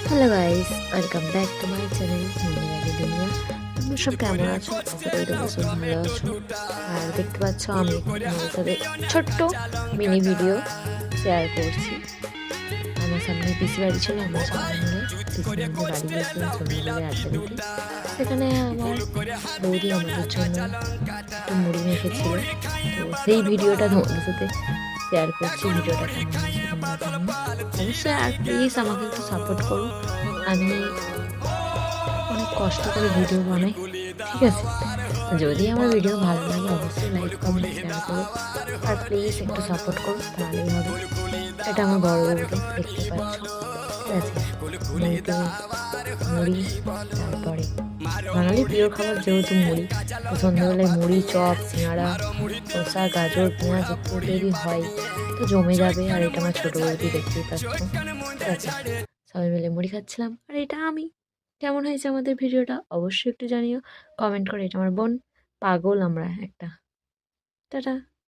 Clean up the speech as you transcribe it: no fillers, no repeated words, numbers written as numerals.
Hello guys, welcome back to my channel মনিরাদি দুনিয়া। তোমরা সব কেমন আছো? আশা করি তোমরা সব ভালো আছো। আর দেখতে পাচ্ছ আমি তোমাদের সাথে ছোট্ট মিনি ভিডিও শেয়ার করছি। আমার সামনে পিসি বাড়ি ছিল, আমরা সবাই মিলে পিসি আমাদের বাড়ি গিয়েছিলাম সন্ধ্যাবেলায় আড্ডা দিতে। সেখানে আমার বৌদি আমাদের জন্য একটু মুড়ি মেখেছিল, তো সেই ভিডিওটা তোমাদের সাথে শেয়ার করছি। ভিডিওটা কেমন হয়েছে তোমরা জানিও অবশ্যই। আর প্লিজ আমাকে একটু সাপোর্ট করো। আমি অনেক কষ্ট করে ভিডিও বানাই, ঠিক আছে? যদি আমার ভিডিও ভালো লাগে অবশ্যই লাইক কমেন্ট শেয়ার করো, আর প্লিজ একটু সাপোর্ট করো, তাহলেই হবে। এটা আমার বড় বউকে দেখতে পাচ্ছ, ঠিক আছে? মুড়িতে মুড়ি, তারপরে বাঙালি প্রিয় খাবার যেহেতু মুড়ি, তো সন্ধ্যাবেলায় মুড়ি, চপ, সিঙাড়া, শসা, গাজর, পেঁয়াজ একটু যদি হয় তো জমে যাবে। আর এটা আমার ছোটো বউদি, দেখতেই পাচ্ছ, ঠিক আছে? সবাই মিলে মুড়ি খাচ্ছিলাম, আর এটা আমি। কেমন হয়েছে আমাদের ভিডিওটা অবশ্যই একটু জানিও কমেন্ট করে। এটা আমার বোন, পাগল আমরা একটা। টাটা।